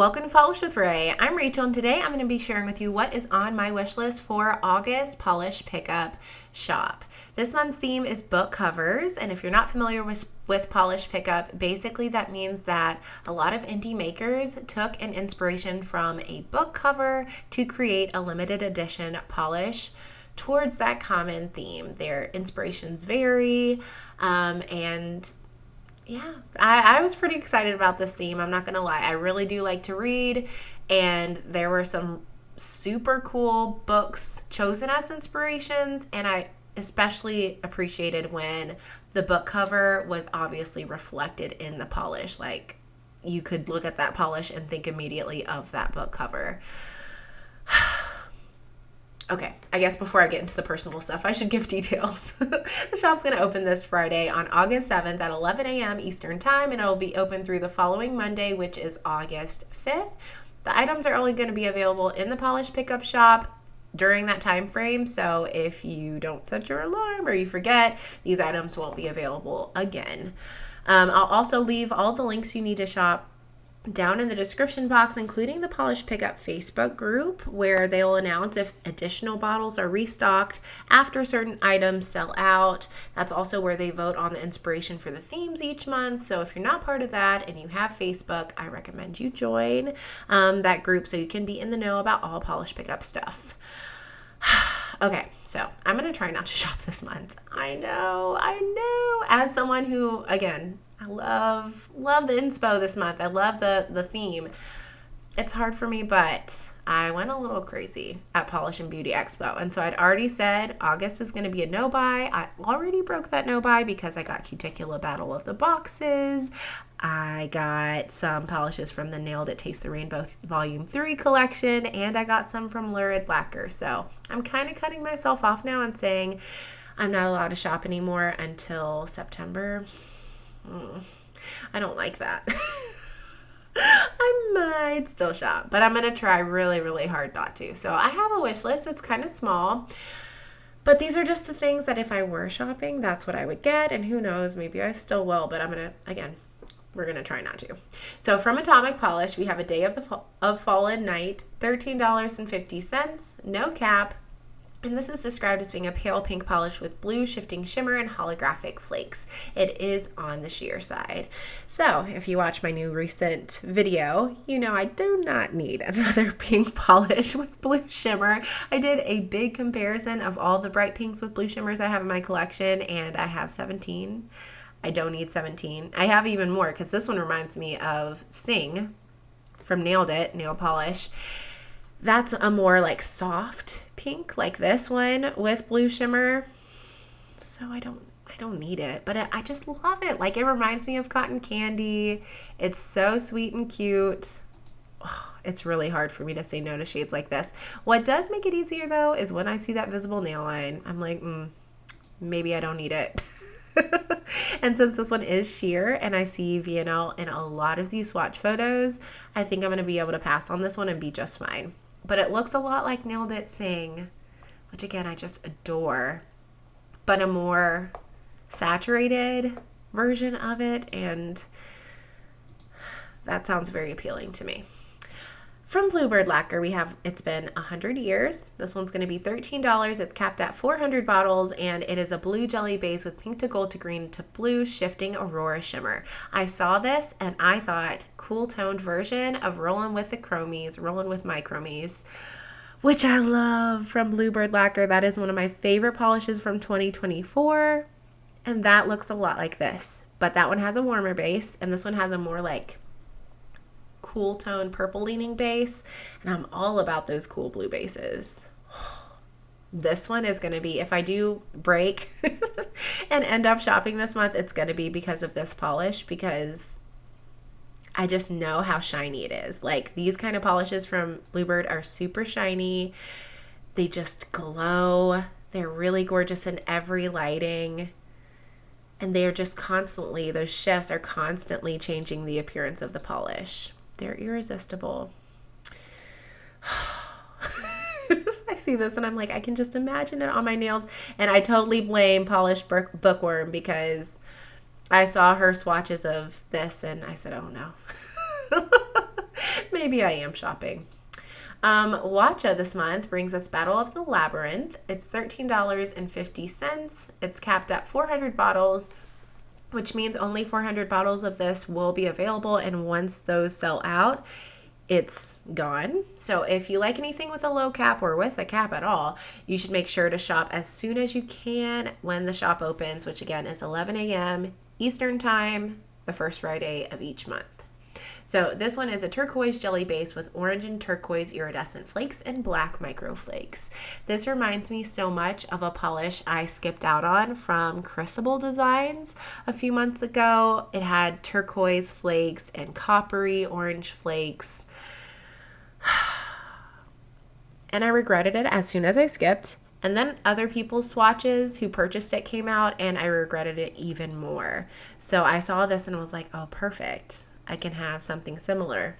Welcome to Polish with Ray. I'm Rachel, and today I'm going to be sharing with you what is on my wish list for August Polish Pickup Shop. This month's theme is book covers, and if you're not familiar with Polish Pickup, basically that means that a lot of indie makers took an inspiration from a book cover to create a limited edition polish towards that common theme. Their inspirations vary, and yeah, I was pretty excited about this theme. I'm not going to lie. I really do like to read, and there were some super cool books chosen as inspirations, and I especially appreciated when the book cover was obviously reflected in the polish. Like, you could look at that polish and think immediately of that book cover. Okay, I guess before I get into the personal stuff, I should give details. The shop's going to open this Friday on August 7th at 11 a.m. Eastern Time, and it'll be open through the following Monday, which is August 5th. The items are only going to be available in the Polish Pickup Shop during that time frame, so if you don't set your alarm or you forget, these items won't be available again. I'll also leave all the links you need to shop down in the description box, including the Polish Pickup Facebook group, where they'll announce if additional bottles are restocked after certain items sell out. That's also where they vote on the inspiration for the themes each month. So if you're not part of that and you have Facebook, I recommend you join that group so you can be in the know about all Polish Pickup stuff. Okay, so I'm going to try not to shop this month. I know. As someone who, again, I love the inspo this month. I love the theme. It's hard for me, but I went a little crazy at Polish and Beauty Expo. And so I'd already said August is going to be a no-buy. I already broke that no-buy because I got Cuticula Battle of the Boxes. I got some polishes from the Nailed It Taste the Rainbow Volume 3 collection, and I got some from Bluebird Lacquer. So I'm kind of cutting myself off now and saying I'm not allowed to shop anymore until September. I don't like that. I might still shop, but I'm going to try really, really hard not to. So I have a wish list. It's kind of small, but these are just the things that if I were shopping, that's what I would get. And who knows, maybe I still will, but we're going to try not to. So from Atomic Polish, we have a Day of Fallen Night, $13.50, no cap. And this is described as being a pale pink polish with blue shifting shimmer and holographic flakes. It is on the sheer side. So if you watch my new recent video, you know I do not need another pink polish with blue shimmer. I did a big comparison of all the bright pinks with blue shimmers I have in my collection, and I have 17. I don't need 17. I have even more because this one reminds me of Sing from Nailed It nail polish. That's a more like soft pink, like this one with blue shimmer. So I don't need it, but I just love it. Like, it reminds me of cotton candy. It's so sweet and cute. Oh, it's really hard for me to say no to shades like this. What does make it easier though is when I see that visible nail line, I'm like, maybe I don't need it. And since this one is sheer and I see VNL in a lot of these swatch photos, I think I'm going to be able to pass on this one and be just fine. But it looks a lot like Nailed It Sing, which again, I just adore, but a more saturated version of it, and that sounds very appealing to me. From Bluebird Lacquer, we have It's Been 100 Years. This one's going to be $13. It's capped at 400 bottles, and it is a blue jelly base with pink to gold to green to blue shifting Aurora shimmer. I saw this, and I thought, cool toned version of rolling with my chromies, which I love from Bluebird Lacquer. That is one of my favorite polishes from 2024, and that looks a lot like this. But that one has a warmer base, and this one has a more like cool tone purple leaning base, and I'm all about those cool blue bases. This one is going to be, if I do break and end up shopping this month, it's going to be because of this polish, because I just know how shiny it is. Like, these kind of polishes from Bluebird are super shiny. They just glow. They're really gorgeous in every lighting. And they're just constantly, those shifts are constantly changing the appearance of the polish. They're irresistible. I see this and I'm like, I can just imagine it on my nails. And I totally blame Polish Bookworm because I saw her swatches of this and I said, oh no. Maybe I am shopping. Watcha this month brings us Battle of the Labyrinth. It's $13.50. It's capped at 400 bottles, which means only 400 bottles of this will be available. And once those sell out, it's gone. So if you like anything with a low cap or with a cap at all, you should make sure to shop as soon as you can when the shop opens, which again is 11 a.m. Eastern Time, the first Friday of each month. So this one is a turquoise jelly base with orange and turquoise iridescent flakes and black micro flakes. This reminds me so much of a polish I skipped out on from Crucible Designs a few months ago. It had turquoise flakes and coppery orange flakes. And I regretted it as soon as I skipped. And then other people's swatches who purchased it came out and I regretted it even more. So I saw this and was like, oh, perfect. I can have something similar.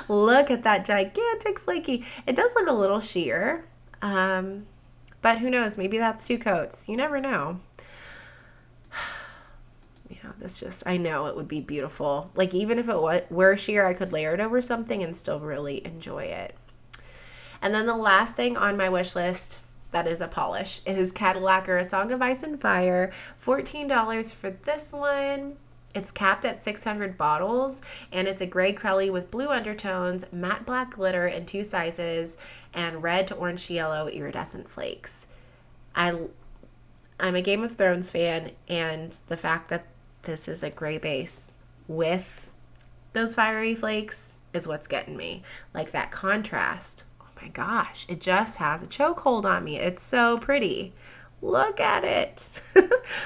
Look at that gigantic flaky. It does look a little sheer, but who knows? Maybe that's 2 coats. You never know. Yeah, I know it would be beautiful. Like even if it were sheer, I could layer it over something and still really enjoy it. And then the last thing on my wish list that is a polish is Lacquer, A Song of Ice and Fire. $14 for this one. It's capped at 600 bottles, and it's a gray crelly with blue undertones, matte black glitter in 2 sizes, and red to orange to yellow iridescent flakes. I'm a Game of Thrones fan, and the fact that this is a gray base with those fiery flakes is what's getting me. Like that contrast. My gosh, it just has a chokehold on me. It's so pretty. Look at it.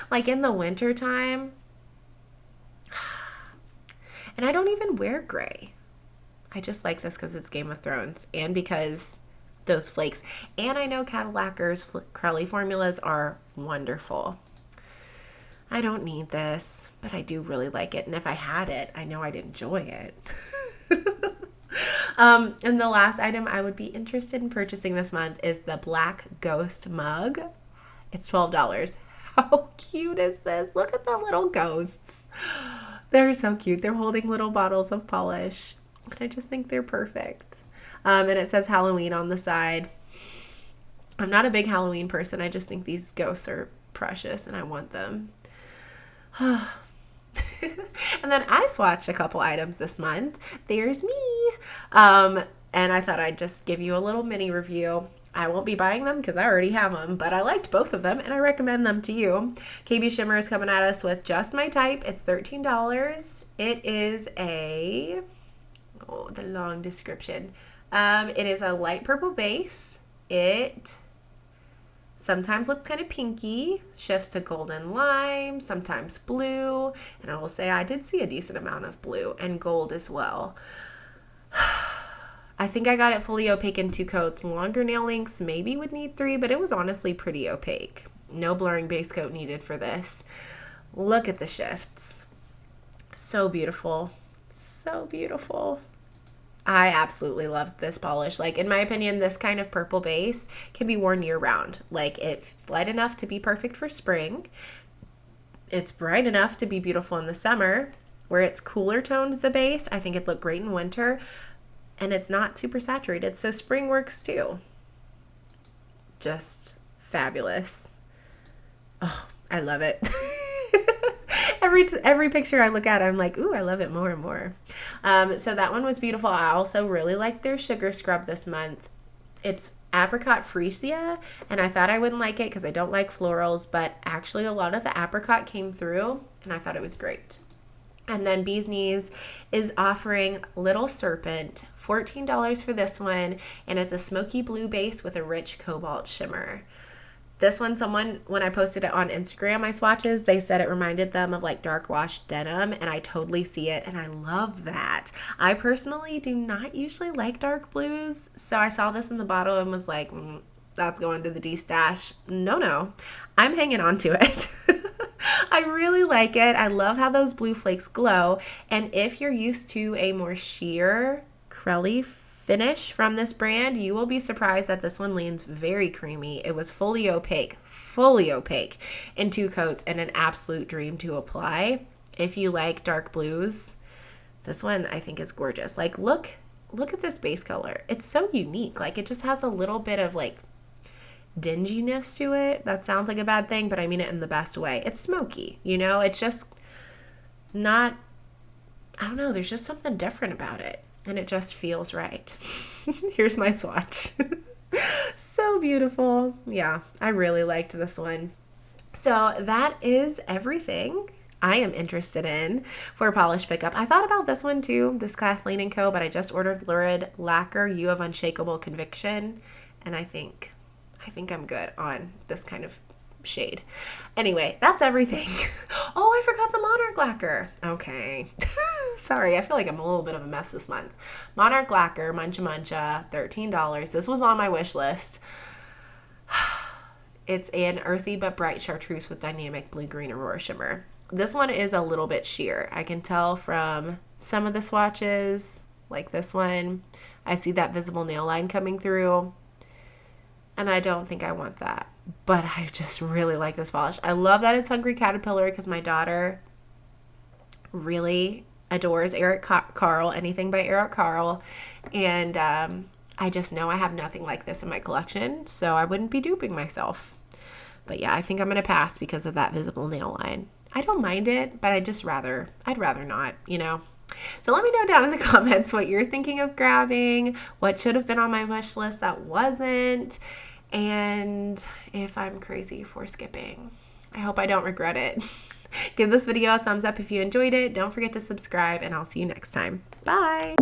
Like in the winter time. And I don't even wear gray. I just like this because it's Game of Thrones and because those flakes. And I know Lacquer's Crowley formulas are wonderful. I don't need this, but I do really like it. And if I had it, I know I'd enjoy it. And the last item I would be interested in purchasing this month is the Black Ghost mug. It's $12. How cute is this? Look at the little ghosts. They're so cute. They're holding little bottles of polish. And I just think they're perfect. And it says Halloween on the side. I'm not a big Halloween person. I just think these ghosts are precious and I want them. And then I swatched a couple items this month. There's me. And I thought I'd just give you a little mini review. I won't be buying them because I already have them, but I liked both of them and I recommend them to you. KB Shimmer is coming at us with Just My Type. It's $13. It is the long description. It is a light purple base. It sometimes looks kind of pinky, shifts to golden lime, sometimes blue, and I will say I did see a decent amount of blue and gold as well. I think I got it fully opaque in 2 coats. Longer nail lengths maybe would need 3, but it was honestly pretty opaque. No blurring base coat needed for this. Look at the shifts. So beautiful. So beautiful. I absolutely loved this polish. Like, in my opinion, this kind of purple base can be worn year-round. Like, it's light enough to be perfect for spring. It's bright enough to be beautiful in the summer. Where it's cooler toned, the base, I think it'd look great in winter. And it's not super saturated, so spring works too. Just fabulous. Oh, I love it. Every picture I look at, I'm like, ooh, I love it more and more. So that one was beautiful. I also really liked their sugar scrub this month. It's apricot freesia, and I thought I wouldn't like it because I don't like florals, but actually a lot of the apricot came through, and I thought it was great. And then Bee's Knees is offering Little Serpent, $14 for this one, and it's a smoky blue base with a rich cobalt shimmer. This one, when I posted it on Instagram, my swatches, they said it reminded them of like dark wash denim, and I totally see it, and I love that. I personally do not usually like dark blues, so I saw this in the bottle and was like, that's going to the D-stash. No, I'm hanging on to it. I really like it. I love how those blue flakes glow, and if you're used to a more sheer, crelly finish from this brand, you will be surprised that this one leans very creamy. It was fully opaque in 2 coats and an absolute dream to apply. if you like dark blues, this one I think is gorgeous. Like, look at this base color. It's so unique. Like, it just has a little bit of like dinginess to it. That sounds like a bad thing, but I mean it in the best way. It's smoky, you know? It's just not, I don't know, there's just something different about it, and it just feels right. Here's my swatch. So beautiful. Yeah, I really liked this one. So that is everything I am interested in for polish pickup. I thought about this one too, this Kathleen & Co., but I just ordered Bluebird Lacquer, You Have Unshakable Conviction, and I think I'm good on this kind of shade. Anyway, that's everything. Oh, I forgot the Monarch Lacquer. Okay. Sorry, I feel like I'm a little bit of a mess this month. Monarch Lacquer, Muncha Muncha, $13. This was on my wish list. It's an earthy but bright chartreuse with dynamic blue-green Aurora shimmer. This one is a little bit sheer. I can tell from some of the swatches, like this one. I see that visible nail line coming through, and I don't think I want that. But I just really like this polish. I love that it's Hungry Caterpillar because my daughter really adores Eric Carle, anything by Eric Carle, and I just know I have nothing like this in my collection, so I wouldn't be duping myself. But yeah, I think I'm going to pass because of that visible nail line. I don't mind it, but I'd rather not, you know. So let me know down in the comments what you're thinking of grabbing, what should have been on my wish list that wasn't, and if I'm crazy for skipping. I hope I don't regret it. Give this video a thumbs up if you enjoyed it. Don't forget to subscribe, and I'll see you next time. Bye!